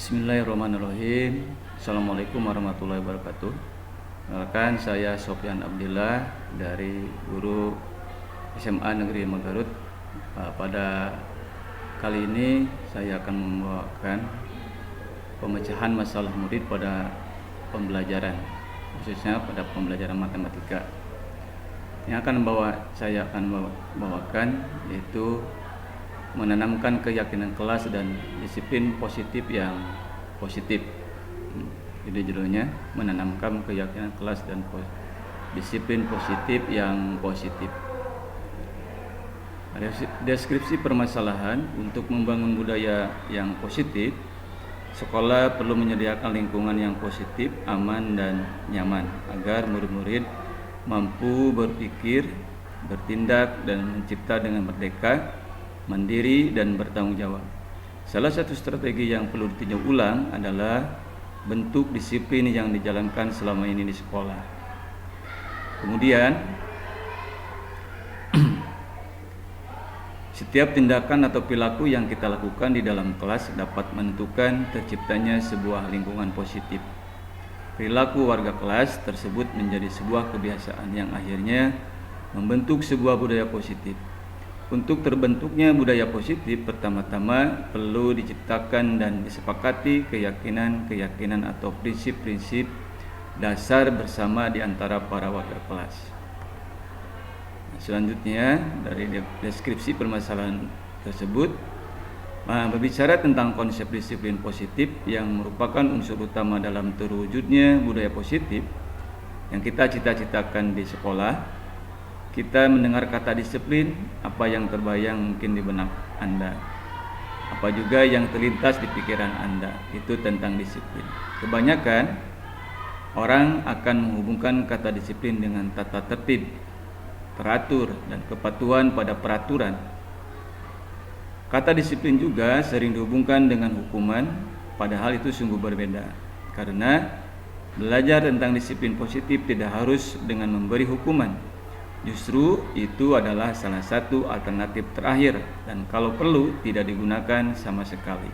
Bismillahirrahmanirrahim. Assalamualaikum warahmatullahi wabarakatuh. Perkenalkan, saya Sofyan Abdillah dari guru SMA Negeri Magarut. Pada kali ini saya akan membawakan pemecahan masalah murid pada pembelajaran, khususnya pada pembelajaran matematika. Yang saya akan bawakan yaitu menanamkan keyakinan kelas dan disiplin positif yang positif. Jadi judulnya menanamkan keyakinan kelas dan disiplin positif yang positif. Deskripsi permasalahan: untuk membangun budaya yang positif, sekolah perlu menyediakan lingkungan yang positif, aman dan nyaman agar murid-murid mampu berpikir, bertindak dan mencipta dengan merdeka, mandiri dan bertanggung jawab. Salah satu strategi yang perlu ditinjau ulang adalah bentuk disiplin yang dijalankan selama ini di sekolah. Kemudian, setiap tindakan atau perilaku yang kita lakukan di dalam kelas dapat menentukan terciptanya sebuah lingkungan positif. Perilaku warga kelas tersebut menjadi sebuah kebiasaan yang akhirnya membentuk sebuah budaya positif. Untuk terbentuknya budaya positif, pertama-tama perlu diciptakan dan disepakati keyakinan atau prinsip-prinsip dasar bersama di antara para warga kelas. Selanjutnya, dari deskripsi permasalahan tersebut, berbicara tentang konsep disiplin positif yang merupakan unsur utama dalam terwujudnya budaya positif yang kita cita-citakan di sekolah. Kita mendengar kata disiplin, apa yang terbayang mungkin di benak Anda? Apa juga yang terlintas di pikiran Anda? Itu tentang disiplin. Kebanyakan orang akan menghubungkan kata disiplin dengan tata tertib, teratur, dan kepatuhan pada peraturan. Kata disiplin juga sering dihubungkan dengan hukuman, padahal itu sungguh berbeda. Karena belajar tentang disiplin positif tidak harus dengan memberi hukuman. Justru itu adalah salah satu alternatif terakhir dan kalau perlu tidak digunakan sama sekali.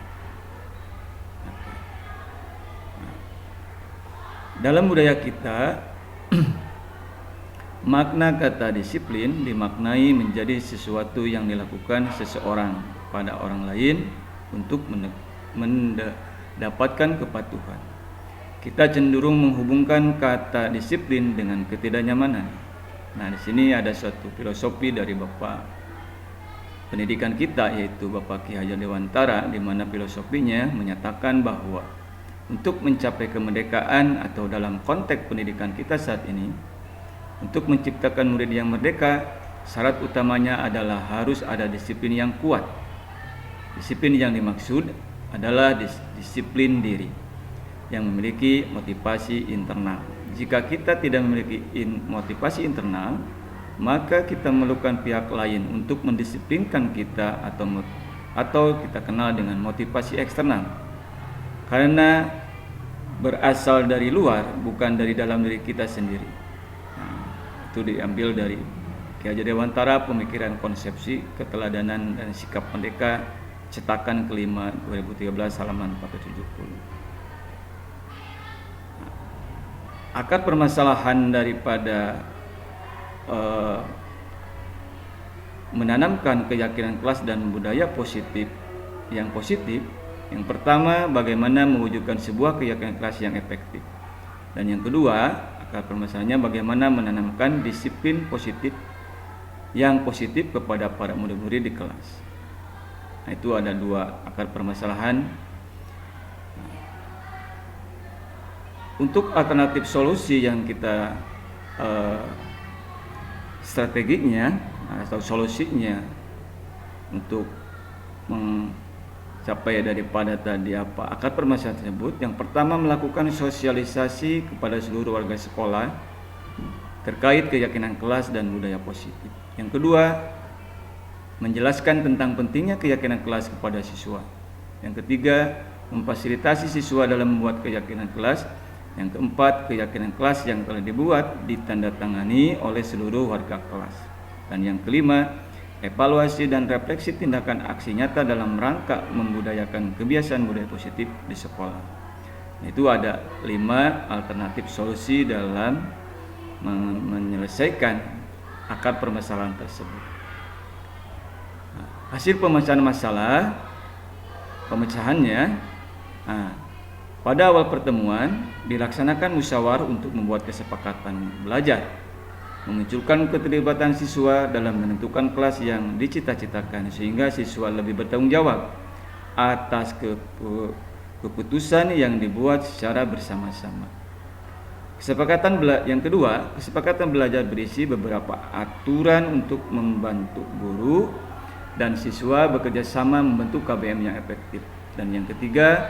Dalam budaya kita, makna kata disiplin dimaknai menjadi sesuatu yang dilakukan seseorang pada orang lain untuk mendapatkan kepatuhan. Kita cenderung menghubungkan kata disiplin dengan ketidaknyamanan. Nah, di sini ada suatu filosofi dari Bapak pendidikan kita, yaitu Bapak Ki Hajar Dewantara, di mana filosofinya menyatakan bahwa untuk mencapai kemerdekaan atau dalam konteks pendidikan kita saat ini, untuk menciptakan murid yang merdeka, syarat utamanya adalah harus ada disiplin yang kuat. Disiplin yang dimaksud adalah disiplin diri yang memiliki motivasi internal. Jika kita tidak memiliki motivasi internal, maka kita memerlukan pihak lain untuk mendisiplinkan kita atau kita kenal dengan motivasi eksternal. Karena berasal dari luar, bukan dari dalam diri kita sendiri. Nah, itu diambil dari Ki Hajar Dewantara, Pemikiran Konsepsi Keteladanan dan Sikap Merdeka, cetakan kelima 2013 halaman 470. Akar permasalahan daripada menanamkan keyakinan kelas dan budaya positif yang positif, yang pertama, bagaimana mewujudkan sebuah keyakinan kelas yang efektif, dan yang kedua, akar permasalahannya bagaimana menanamkan disiplin positif yang positif kepada para murid-murid di kelas. Nah, itu ada dua akar permasalahan. Untuk alternatif solusi yang kita strateginya atau solusinya untuk mencapai daripada tadi akar permasalahan tersebut, yang pertama, melakukan sosialisasi kepada seluruh warga sekolah terkait keyakinan kelas dan budaya positif. Yang kedua, menjelaskan tentang pentingnya keyakinan kelas kepada siswa. Yang ketiga, memfasilitasi siswa dalam membuat keyakinan kelas. Yang keempat, keyakinan kelas yang telah dibuat ditandatangani oleh seluruh warga kelas. Dan yang kelima, evaluasi dan refleksi tindakan aksi nyata dalam rangka membudayakan kebiasaan budaya positif di sekolah. Itu ada 5 alternatif solusi dalam menyelesaikan akar permasalahan tersebut. Hasil pemecahannya, pada awal pertemuan dilaksanakan musyawarah untuk membuat kesepakatan belajar, memunculkan keterlibatan siswa dalam menentukan kelas yang dicita-citakan sehingga siswa lebih bertanggung jawab atas keputusan yang dibuat secara bersama-sama. Yang kedua, kesepakatan belajar berisi beberapa aturan untuk membantu guru dan siswa bekerja sama membentuk KBM yang efektif. Dan yang ketiga,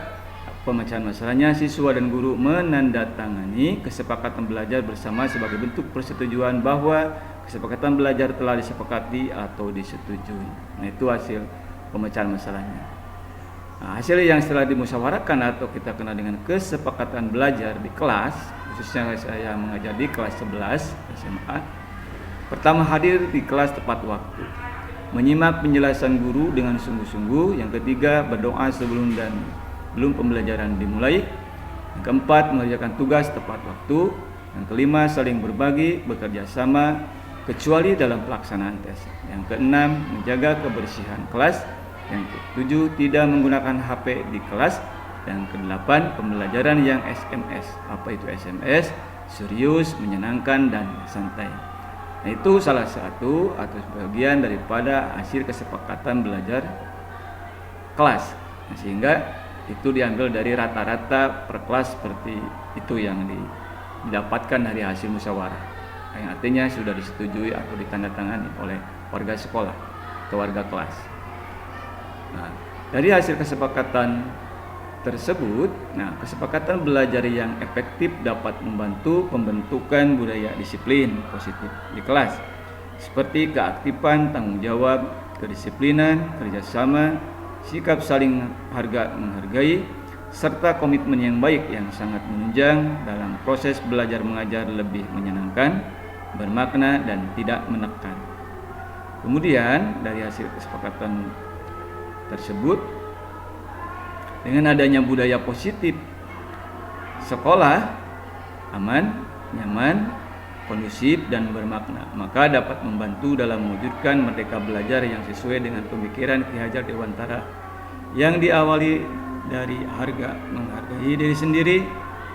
pemecahan masalahnya, siswa dan guru menandatangani kesepakatan belajar bersama sebagai bentuk persetujuan bahwa kesepakatan belajar telah disepakati atau disetujui. Nah, itu hasil pemecahan masalahnya. Hasil yang setelah dimusyawarahkan atau kita kenal dengan kesepakatan belajar di kelas, khususnya saya mengajar di kelas 11 SMA. Pertama, hadir di kelas tepat waktu, menyimak penjelasan guru dengan sungguh-sungguh. Yang ketiga, berdoa sebelum dan belum pembelajaran dimulai. Yang keempat, mengerjakan tugas tepat waktu. Yang kelima, saling berbagi, bekerja sama kecuali dalam pelaksanaan tes. Yang keenam, menjaga kebersihan kelas. Yang ketujuh, tidak menggunakan HP di kelas. Yang kedelapan, pembelajaran yang SMS. Apa itu SMS? Serius, menyenangkan, dan santai. Nah, itu salah satu atau sebagian daripada hasil kesepakatan belajar kelas. Nah, sehingga itu diambil dari rata-rata per kelas seperti itu yang didapatkan dari hasil musyawarah. Yang artinya sudah disetujui atau ditandatangani oleh warga sekolah atau warga kelas. Nah, dari hasil kesepakatan tersebut, kesepakatan belajar yang efektif dapat membantu pembentukan budaya disiplin positif di kelas, seperti keaktifan, tanggung jawab, kedisiplinan, kerjasama, sikap saling menghargai, serta komitmen yang baik yang sangat menunjang dalam proses belajar mengajar lebih menyenangkan, bermakna, dan tidak menekan. Kemudian dari hasil kesepakatan tersebut, dengan adanya budaya positif, sekolah aman, nyaman, kondusif, dan bermakna, maka dapat membantu dalam mewujudkan merdeka belajar yang sesuai dengan pemikiran Ki Hajar Dewantara yang diawali dari menghargai diri sendiri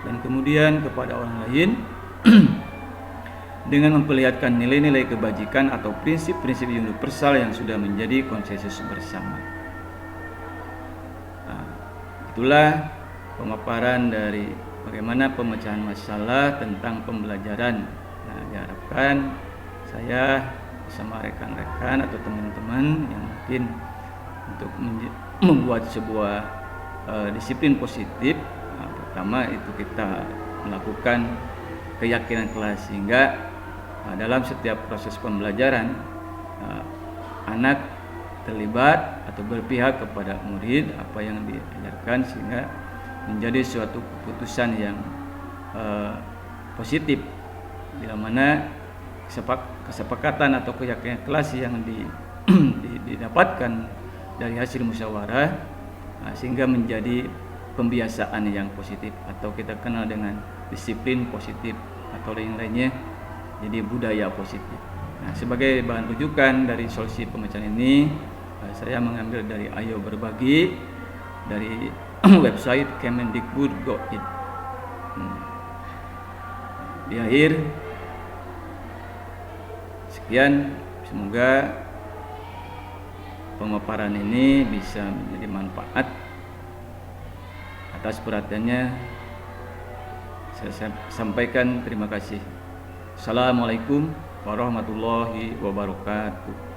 dan kemudian kepada orang lain dengan memperlihatkan nilai-nilai kebajikan atau prinsip-prinsip universal yang sudah menjadi konsensus bersama. Itulah pemaparan dari bagaimana pemecahan masalah tentang pembelajaran. Diharapkan saya bersama rekan-rekan atau teman-teman yang mungkin untuk membuat sebuah disiplin positif. Pertama itu kita melakukan keyakinan kelas, sehingga dalam setiap proses pembelajaran anak terlibat atau berpihak kepada murid apa yang diajarkan, sehingga menjadi suatu keputusan yang positif, bila mana kesepakatan atau keyakinan kelas yang didapatkan dari hasil musyawarah, sehingga menjadi pembiasaan yang positif atau kita kenal dengan disiplin positif atau lain-lainnya, jadi budaya positif. Sebagai bahan rujukan dari solusi pemecahan ini, saya mengambil dari Ayo Berbagi dari website Kemendikbud.go.id. Di akhir, sekian, semoga pemaparan ini bisa menjadi manfaat. Atas perhatiannya saya sampaikan terima kasih. Assalamualaikum warahmatullahi wabarakatuh.